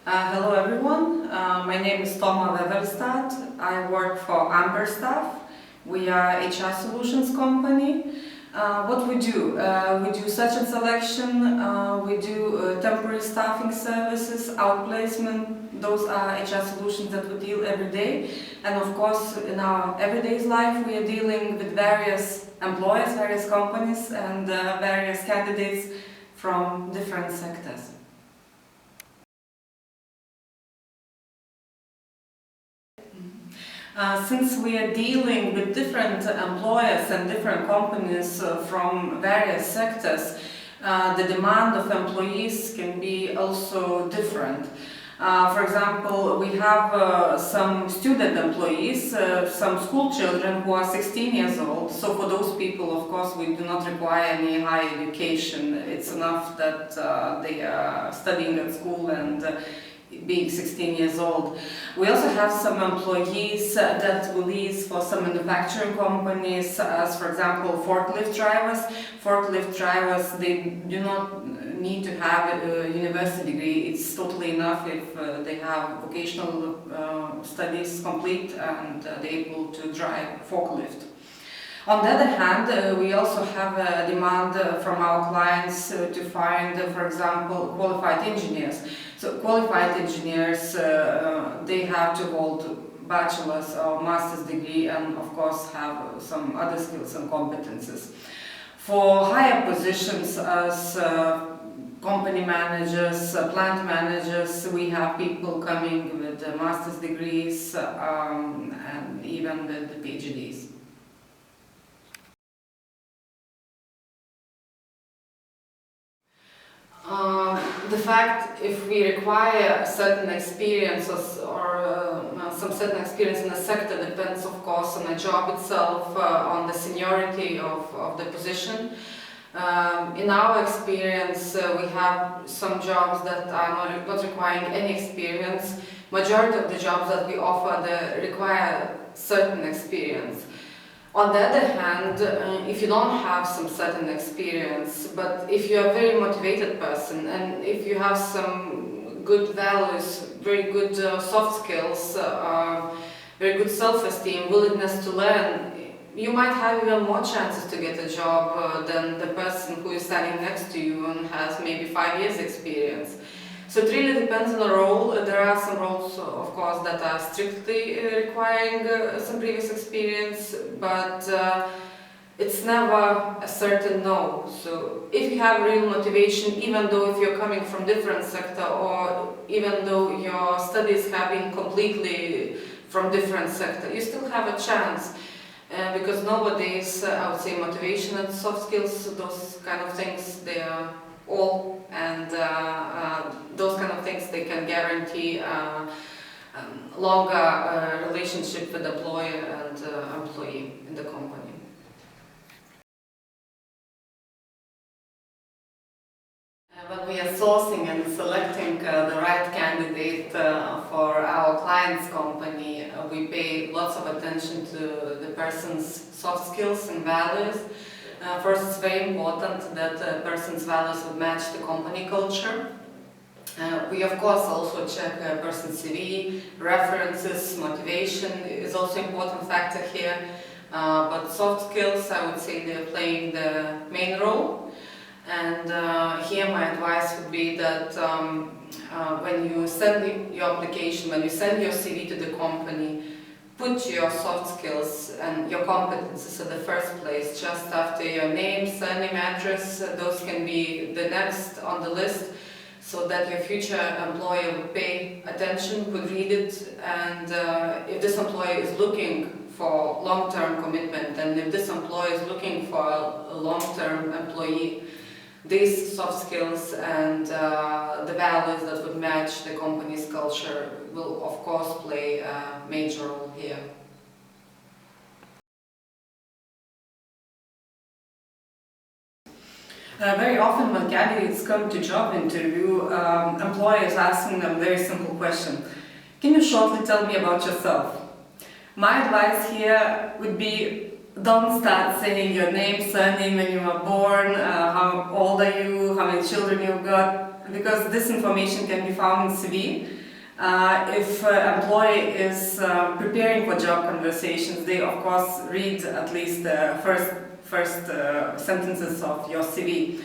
Hello everyone, my name is Toma Weverstad. I work for Amberstaff. We are HR solutions company. What we do search and selection, we do temporary staffing services, outplacement. Those are HR solutions that we deal every day. And of course, in our everyday life, we are dealing with various employers, various companies, and various candidates from different sectors. Since we are dealing with different employers and different companies from various sectors, the demand of employees can be also different. For example, we have some student employees, some school children who are 16 years old. So for those people, of course, we do not require any high education. It's enough that they are studying at school and being 16 years old. We also have some employees that we lease for some manufacturing companies, as for example forklift drivers. Forklift drivers, they do not need to have a university degree. It's totally enough if they have vocational studies complete and they're able to drive forklift. On the other hand, we also have a demand from our clients to find, for example, qualified engineers. So qualified engineers, they have to hold bachelor's or master's degree and of course have some other skills and competences. For higher positions as company managers, plant managers, we have people coming with master's degrees and even with PhDs. The fact if we require certain experiences or some certain experience in a sector depends of course on the job itself, on the seniority of the position. In our experience, we have some jobs that are not requiring any experience. Majority of the jobs that we offer require certain experience. On the other hand, if you don't have some certain experience, but if you're a very motivated person and if you have some good values, very good soft skills, very good self-esteem, willingness to learn, you might have even more chances to get a job than the person who is standing next to you and has maybe 5 years experience. So it really depends on the role. There are some roles, of course, that are strictly requiring some previous experience, but it's never a certain no. So if you have real motivation, even though if you're coming from different sector or even though your studies have been completely from different sector, you still have a chance. Because nowadays, I would say motivation and soft skills, those kind of things, they are all, and those kind of things, they can guarantee longer relationship with employer and employee in the company. When we are sourcing and selecting the right candidate for our client's company, we pay lots of attention to the person's soft skills and values. First, it's very important that the person's values would match the company culture. We of course also check a person's CV, references, motivation is also an important factor here. But soft skills, I would say they're playing the main role. And here my advice would be that when you send your application, when you send your CV to the company, put your soft skills and your competences at the first place, just after your name, surname, address. Those can be the next on the list, so that your future employer would pay attention, would read it, and if this employer is looking for long-term commitment, and if this employer is looking for a long-term employee, these soft skills and the values that would match the company's culture will of course play a major role here. Very often when candidates come to job interview, employers asking them a very simple question. Can you shortly tell me about yourself? My advice here would be, don't start saying your name, surname, when you were born, how old are you, how many children you've got, because this information can be found in CV. If employee is preparing for job conversations, they of course read at least the first sentences of your CV.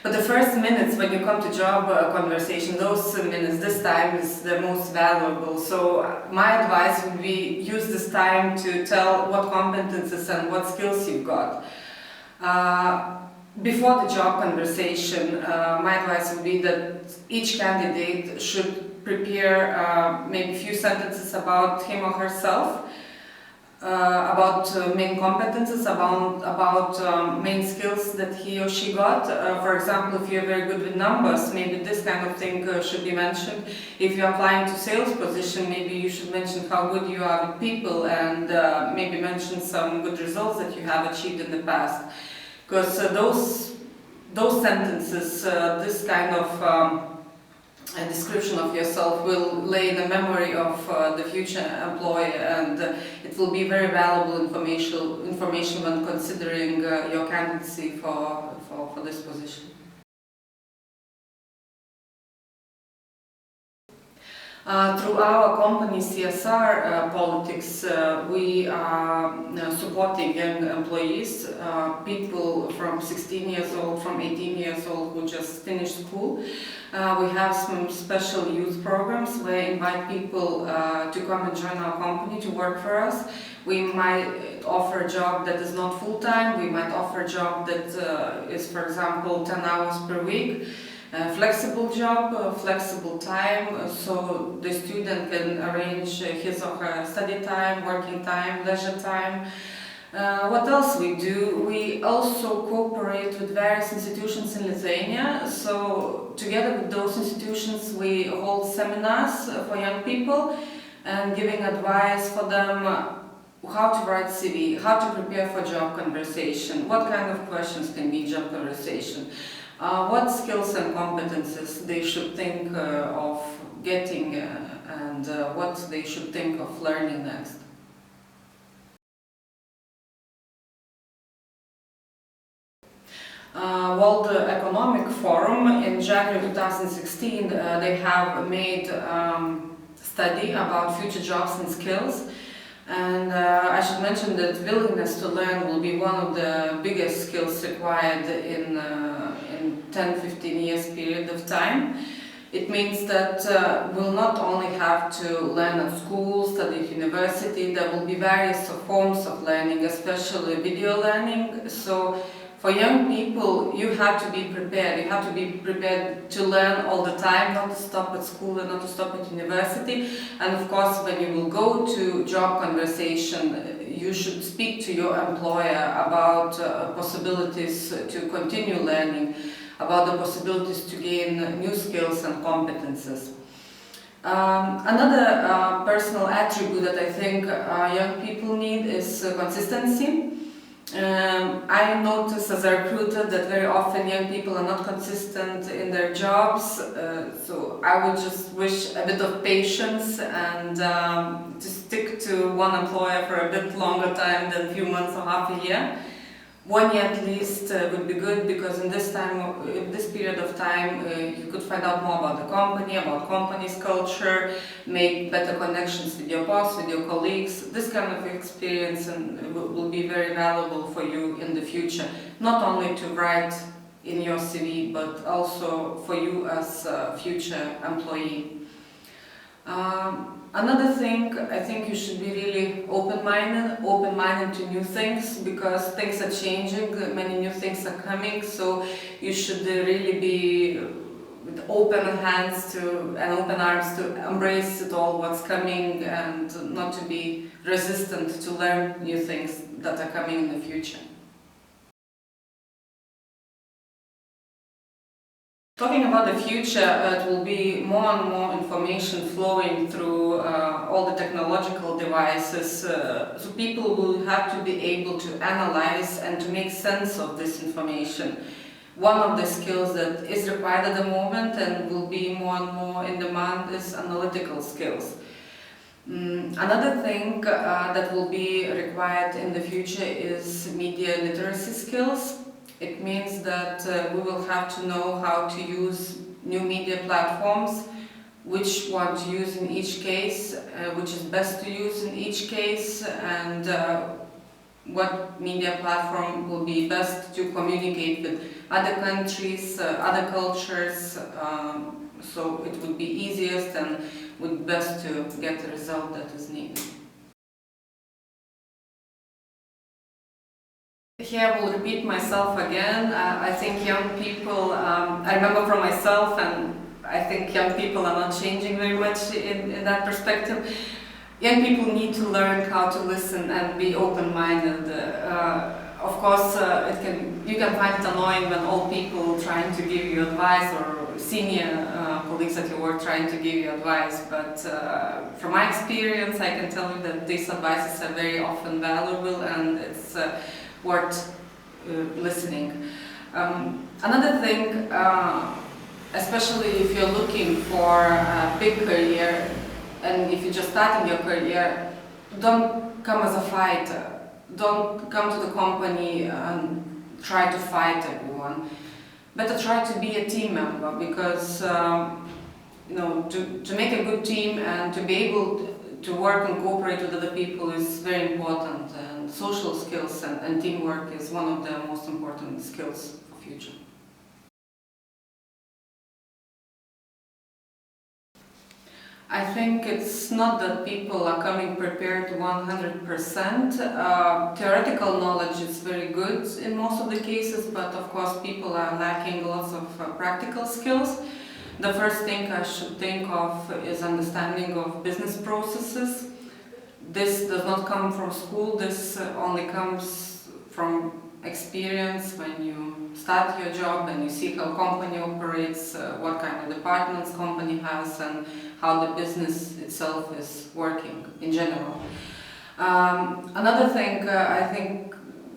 But the first minutes when you come to job conversation, those minutes, this time is the most valuable. So my advice would be use this time to tell what competences and what skills you've got. Before the job conversation, my advice would be that each candidate should prepare maybe a few sentences about him or herself, about main competences, about main skills that he or she got. For example, if you're very good with numbers, maybe this kind of thing should be mentioned. If you're applying to sales position, maybe you should mention how good you are with people and maybe mention some good results that you have achieved in the past. Because those sentences, this kind of a description of yourself will lay in the memory of the future employee, and it will be very valuable information when considering your candidacy for this position. Through our company CSR politics, we are supporting young employees, people from 16 years old, from 18 years old who just finished school. We have some special youth programs where we invite people to come and join our company to work for us. We might offer a job that is not full-time, we might offer a job that is, for example, 10 hours per week. Flexible job, flexible time, so the student can arrange his or her study time, working time, leisure time. What else we do? We also cooperate with various institutions in Lithuania, so together with those institutions we hold seminars for young people and giving advice for them how to write CV, how to prepare for job conversation, what kind of questions can be job conversation. What skills and competences they should think of getting and what they should think of learning next. World Economic Forum in January 2016, they have made study about future jobs and skills. And I should mention that willingness to learn will be one of the biggest skills required in 10-15 years period of time. It means that we'll not only have to learn at school, study at university, there will be various forms of learning, especially video learning. So for young people, you have to be prepared. You have to be prepared to learn all the time, not to stop at school and not to stop at university. And of course, when you will go to job conversation, you should speak to your employer about possibilities to continue learning, about the possibilities to gain new skills and competences. Another personal attribute that I think young people need is consistency. I notice as a recruiter that very often young people are not consistent in their jobs, so I would just wish a bit of patience and to stick to one employer for a bit longer time than a few months or half a year. 1 year at least would be good, because in this period of time you could find out more about the company, about company's culture, make better connections with your boss, with your colleagues. This kind of experience will be very valuable for you in the future, not only to write in your CV, but also for you as a future employee. Another thing, I think you should be really open-minded to new things, because things are changing, many new things are coming, so you should really be with open hands and open arms to embrace it all, what's coming, and not to be resistant to learn new things that are coming in the future. Talking about the future, it will be more and more information flowing through all the technological devices, so people will have to be able to analyze and to make sense of this information. One of the skills that is required at the moment and will be more and more in demand is analytical skills. Another thing that will be required in the future is media literacy skills. It means that we will have to know how to use new media platforms, which one to use in each case, which is best to use in each case, and what media platform will be best to communicate with other countries, other cultures, so it would be easiest and would best to get the result that is needed. Here I will repeat myself again. I think young people, I remember from myself, and I think young people are not changing very much in that perspective. Young people need to learn how to listen and be open-minded. Of course, you can find it annoying when old people trying to give you advice, or senior colleagues at your work trying to give you advice, but from my experience I can tell you that these advices are very often valuable, and it's worth listening. Another thing, especially if you're looking for a big career, and if you're just starting your career, don't come as a fighter. Don't come to the company and try to fight everyone. Better try to be a team member, because to make a good team and to be able to work and cooperate with other people is very important, and social skills and teamwork is one of the most important skills for future. I think it's not that people are coming prepared 100%. Theoretical knowledge is very good in most of the cases, but of course people are lacking lots of practical skills. The first thing I should think of is understanding of business processes. This does not come from school, this only comes from experience when you start your job and you see how company operates, what kind of departments company has, and how the business itself is working in general. Another thing, I think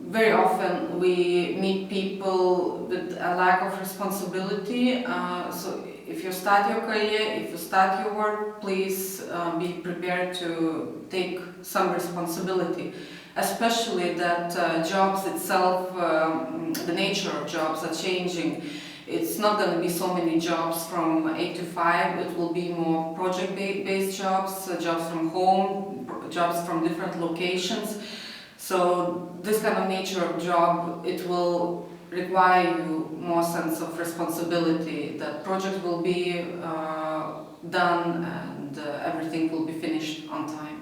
very often we meet people with a lack of responsibility. So if you start your career, if you start your work, please be prepared to take some responsibility. Especially that jobs itself, the nature of jobs are changing. It's not going to be so many jobs from 8 to 5, it will be more project-based jobs, jobs from home, jobs from different locations. So this kind of nature of job, it will require you more sense of responsibility, that project will be done and everything will be finished on time.